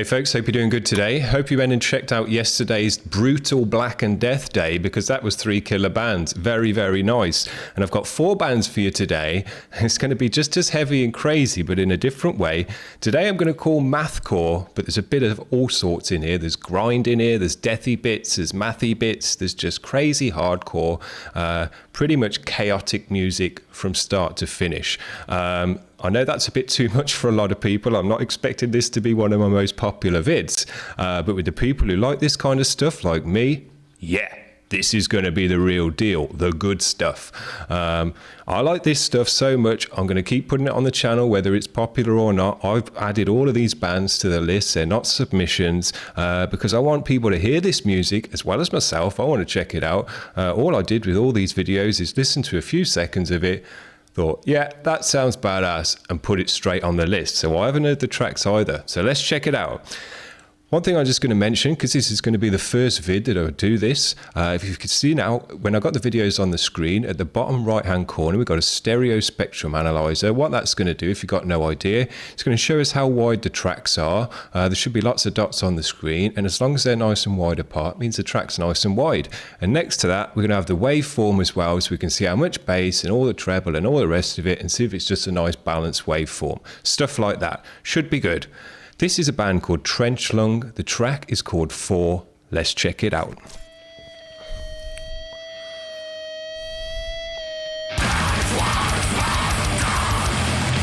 Hey folks, hope you're doing good today. Hope you went and checked out yesterday's Brutal Black and Death Day, because that was 3 killer bands. Very, very nice. And I've got 4 bands for you today. It's going to be just as heavy and crazy, but in a different way. Today I'm going to call mathcore, but there's a bit of all sorts in here. There's grind in here, there's deathy bits, there's mathy bits, there's just crazy hardcore, pretty much chaotic music from start to finish. I know that's a bit too much for a lot of people. I'm not expecting this to be one of my most popular vids, but with the people who like this kind of stuff like me, yeah, this is going to be the real deal, the good stuff. I like this stuff so much, I'm going to keep putting it on the channel whether it's popular or not. I've added all of these bands to the list. They're not submissions, because I want people to hear this music as well as myself. I want to check it out. All I did with all these videos is listen to a few seconds of it, thought, yeah, that sounds badass, and put it straight on the list. So I haven't heard the tracks either. So let's check it out. One thing I'm just going to mention, because this is going to be the first vid that I do this, if you can see now, when I got the videos on the screen, at the bottom right hand corner, we've got a stereo spectrum analyzer. What that's going to do, if you've got no idea, it's going to show us how wide the tracks are. There should be lots of dots on the screen, and as long as they're nice and wide apart, it means the track's nice and wide. And next to that, we're going to have the waveform as well, so we can see how much bass and all the treble and all the rest of it, and see if it's just a nice balanced waveform. Stuff like that. Should be good. This is a band called Trenchlung. The track is called 4. Let's check it out.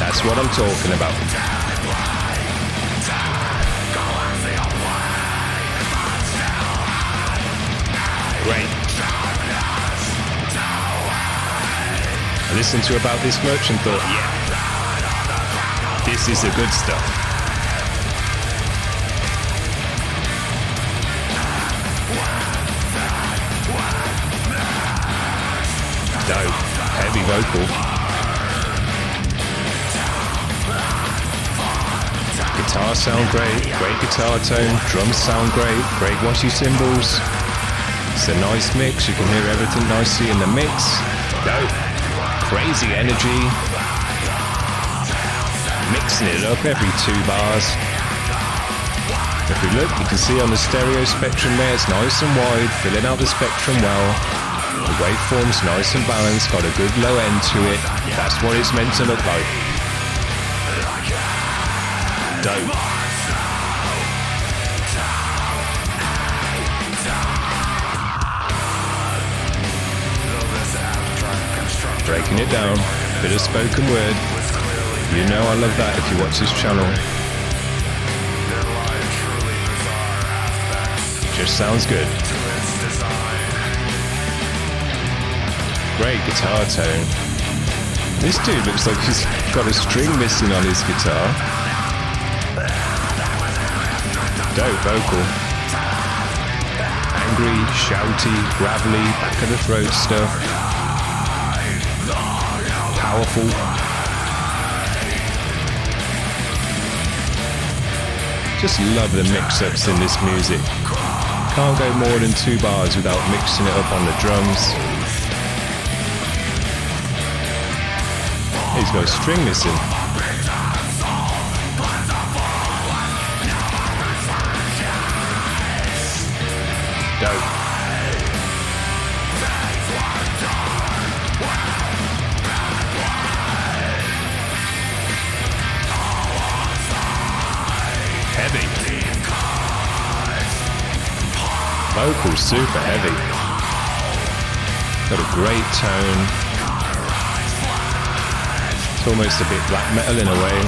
That's what I'm talking about. Great. I listened to about this much and thought, yeah, this is the good stuff. Dope, heavy vocal. Guitar sound great, great guitar tone, drums sound great washy cymbals. It's a nice mix, you can hear everything nicely in the mix. Dope, crazy energy. Mixing it up every 2 bars. If we look, you can see on the stereo spectrum there, it's nice and wide, filling out the spectrum well. The waveform's nice and balanced, got a good low end to it. That's what it's meant to look like. Dope. Breaking it down, bit of spoken word. You know I love that if you watch this channel. Just sounds good. Great guitar tone. This dude looks like he's got a string missing on his guitar. Dope vocal. Angry, shouty, gravelly, back of the throat stuff. Powerful. Just love the mix-ups in this music. Can't go more than 2 bars without mixing it up on the drums. He's got a string missing. Dope. Heavy. Vocals super heavy. Got a great tone. It's almost a bit black metal in a way.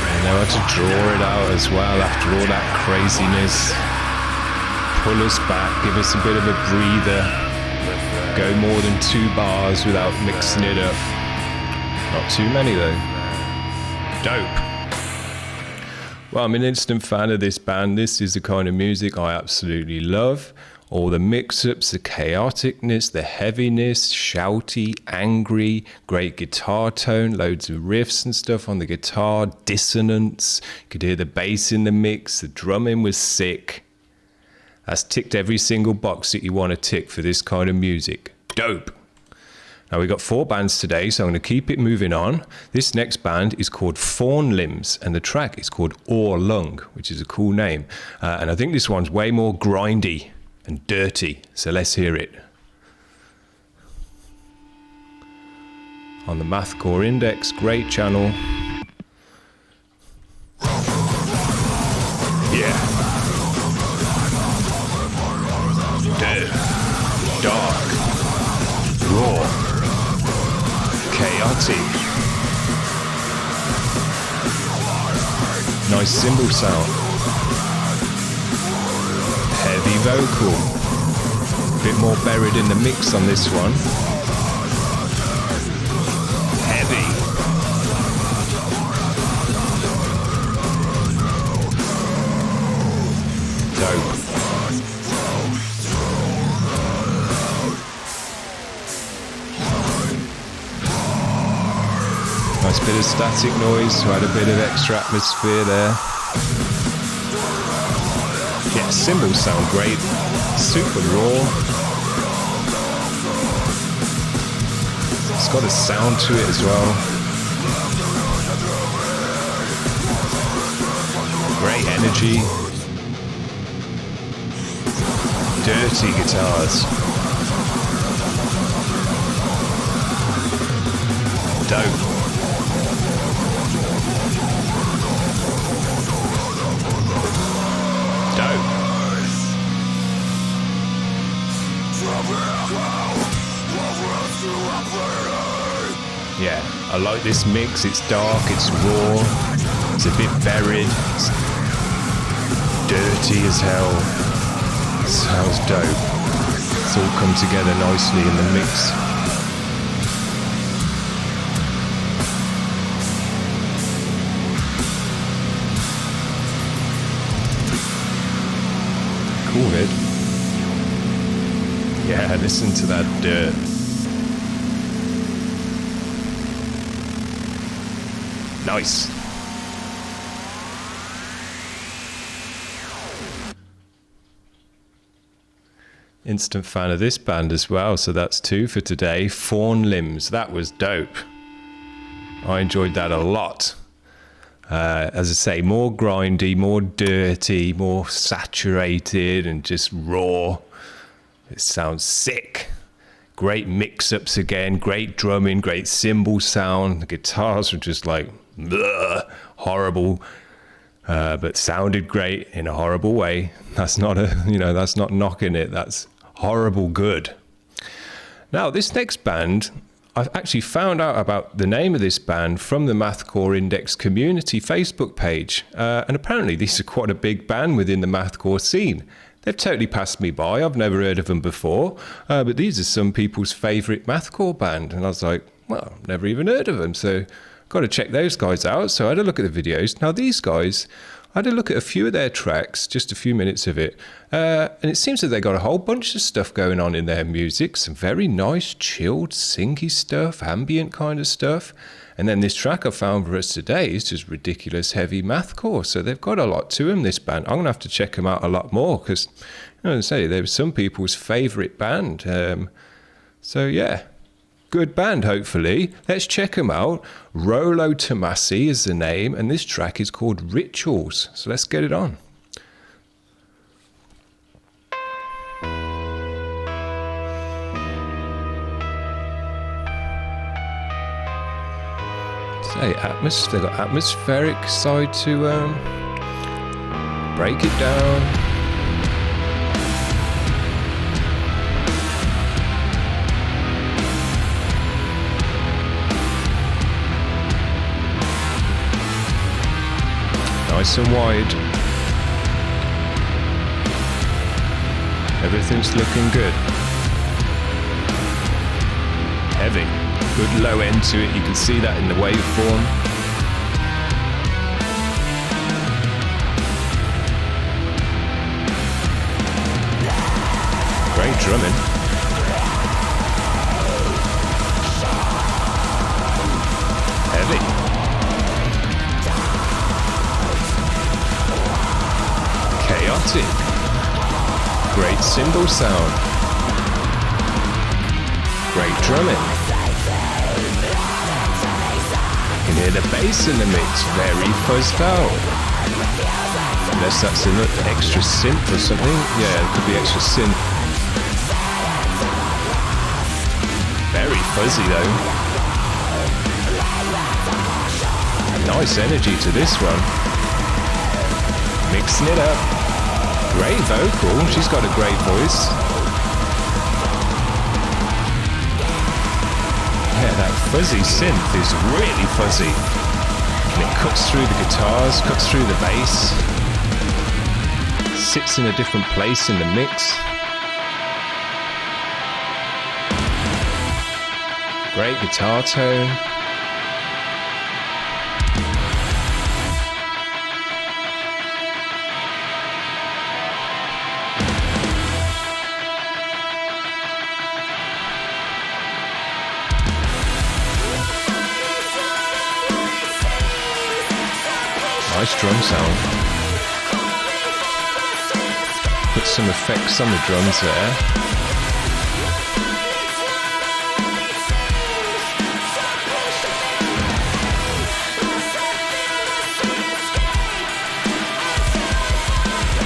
And know how to draw it out as well after all that craziness. Pull us back, give us a bit of a breather. Go more than 2 bars without mixing it up. Not too many though. Dope. Well, I'm an instant fan of this band. This is the kind of music I absolutely love. All the mix-ups, the chaoticness, the heaviness, shouty, angry, great guitar tone, loads of riffs and stuff on the guitar, dissonance. You could hear the bass in the mix, the drumming was sick. That's ticked every single box that you want to tick for this kind of music. Dope. Now we've got 4 bands today, so I'm going to keep it moving on. This next band is called Fawn Limbs, and the track is called Lung, which is a cool name. And I think this one's way more grindy and dirty, so let's hear it. On the Mathcore Index, great channel. Yeah. Dark, raw, chaotic. Nice cymbal sound. Heavy vocal. Bit more buried in the mix on this one. Heavy. Dope. Nice bit of static noise to add a bit of extra atmosphere there. Yeah, cymbals sound great. Super raw. It's got a sound to it as well. Great energy. Dirty guitars. Dope. Yeah, I like this mix. It's dark, it's raw, it's a bit buried, it's dirty as hell. It sounds dope. It's all come together nicely in the mix. Cool, vid. Yeah, listen to that dirt. Nice. Instant fan of this band as well, so that's 2 for today. Fawn Limbs, that was dope. I enjoyed that a lot. As I say, more grindy, more dirty, more saturated and just raw. It sounds sick. Great mix-ups again, great drumming, great cymbal sound. The guitars were just like horrible, but sounded great in a horrible way. That's not that's not knocking it. That's horrible good. Now, this next band, I've actually found out about the name of this band from the Mathcore Index community Facebook page. And apparently these are quite a big band within the mathcore scene. They've totally passed me by. I've never heard of them before. But these are some people's favourite mathcore band. And I was like, well, I've never even heard of them. So got to check those guys out. So I had a look at the videos. Now these guys, I had a look at a few of their tracks, just a few minutes of it. And it seems that they got a whole bunch of stuff going on in their music. Some very nice, chilled, singy stuff, ambient kind of stuff. And then this track I found for us today is just ridiculous heavy mathcore. So they've got a lot to them, this band. I'm going to have to check them out a lot more because, I say, they're some people's favourite band. So yeah, good band, hopefully. Let's check them out. Rolo Tomassi is the name, and this track is called Rituals. So let's get it on. They got atmospheric side to break it down. Nice and wide. Everything's looking good. Heavy. Good low end to it, you can see that in the waveform. Great drumming. Heavy. Chaotic. Great cymbal sound. Great drumming. can hear the bass in the mix, very fuzzed out. Unless that's an extra synth or something. Yeah, it could be extra synth. Very fuzzy though. Nice energy to this one. Mixing it up. Great vocal, she's got a great voice. Yeah, that fuzzy synth is really fuzzy. And it cuts through the guitars, cuts through the bass. Sits in a different place in the mix. Great guitar tone. Nice drum sound. Put some effects on the drums there.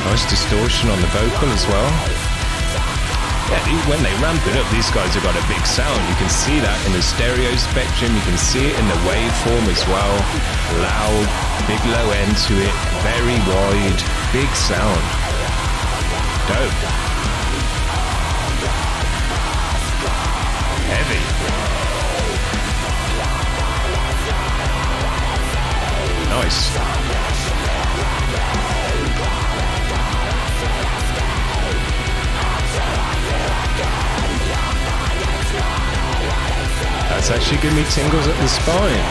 Nice distortion on the vocal as well. Yeah, when they ramp it up, these guys have got a big sound. You can see that in the stereo spectrum. You can see it in the waveform as well. Loud, big low end to it, very wide, big sound. Dope. Heavy. Nice. That's actually giving me tingles up the spine.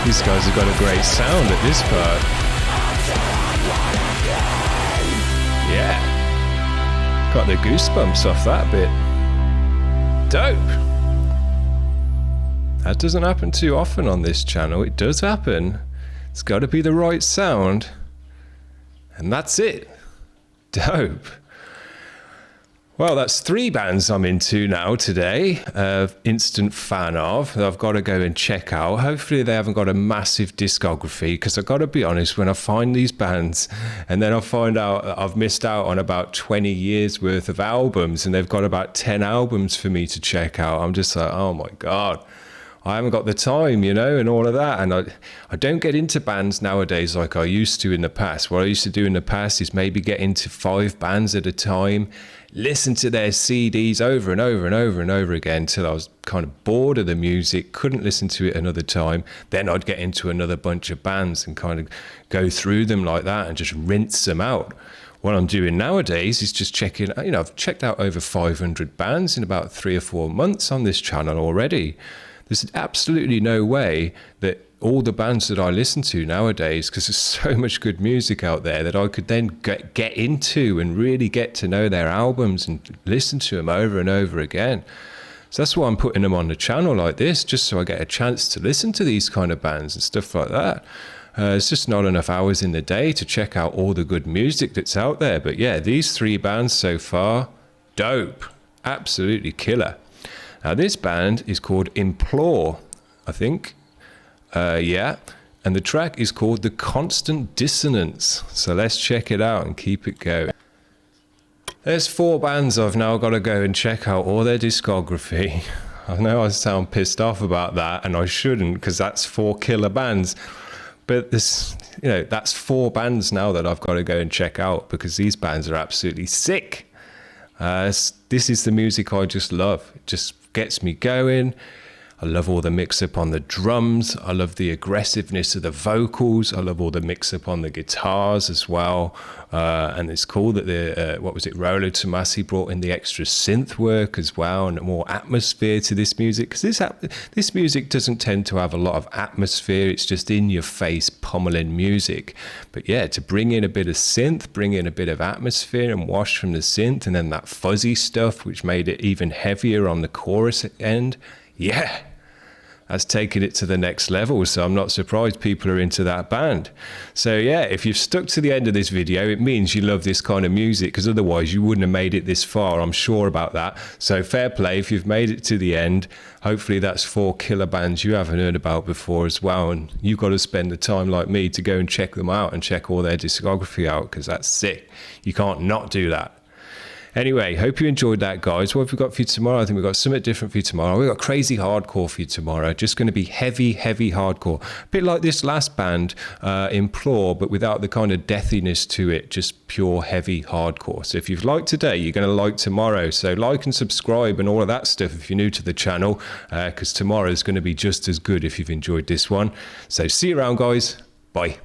These guys have got a great sound at this part. Yeah. Got the goosebumps off that bit. Dope. That doesn't happen too often on this channel. It does happen. It's got to be the right sound. And that's it. Dope. Well, that's 3 bands I'm into now today, instant fan of, that I've got to go and check out. Hopefully they haven't got a massive discography, because I've got to be honest, when I find these bands and then I find out I've missed out on about 20 years worth of albums and they've got about 10 albums for me to check out, I'm just like, oh my God. I haven't got the time, you know, and all of that. And I don't get into bands nowadays like I used to in the past. What I used to do in the past is maybe get into 5 bands at a time, listen to their CDs over and over and over and over again till I was kind of bored of the music, couldn't listen to it another time. Then I'd get into another bunch of bands and kind of go through them like that and just rinse them out. What I'm doing nowadays is just checking, you know, I've checked out over 500 bands in about 3 or 4 months on this channel already. There's absolutely no way that all the bands that I listen to nowadays, because there's so much good music out there, that I could then get into and really get to know their albums and listen to them over and over again. So that's why I'm putting them on the channel like this, just so I get a chance to listen to these kind of bands and stuff like that. It's just not enough hours in the day to check out all the good music that's out there. But yeah, these 3 bands so far, dope, absolutely killer. Now this band is called Implore, I think. Yeah, and the track is called The Constant Dissonance. So let's check it out and keep it going. There's 4 bands I've now got to go and check out all their discography. I know I sound pissed off about that, and I shouldn't, because that's 4 killer bands. But this, you know, that's 4 bands now that I've got to go and check out, because these bands are absolutely sick. This is the music I just love. It just gets me going. I love all the mix-up on the drums. I love the aggressiveness of the vocals. I love all the mix-up on the guitars as well. And it's cool that the, Rolo Tomassi brought in the extra synth work as well, and more atmosphere to this music. Because this music doesn't tend to have a lot of atmosphere. It's just in-your-face pummeling music. But yeah, to bring in a bit of synth, bring in a bit of atmosphere and wash from the synth, and then that fuzzy stuff, which made it even heavier on the chorus end. Yeah. that's taken it to the next level. So I'm not surprised people are into that band. So yeah, if you've stuck to the end of this video, it means you love this kind of music, because otherwise you wouldn't have made it this far. I'm sure about that. So fair play if you've made it to the end. Hopefully that's 4 killer bands you haven't heard about before as well. And you've got to spend the time like me to go and check them out and check all their discography out, because that's sick. You can't not do that. Anyway, hope you enjoyed that, guys. What have we got for you tomorrow? I think we've got something different for you tomorrow. We've got crazy hardcore for you tomorrow. Just going to be heavy, heavy hardcore. A bit like this last band, Implore, but without the kind of deathiness to it. Just pure, heavy hardcore. So if you've liked today, you're going to like tomorrow. So like and subscribe and all of that stuff if you're new to the channel, because tomorrow is going to be just as good if you've enjoyed this one. So see you around, guys. Bye.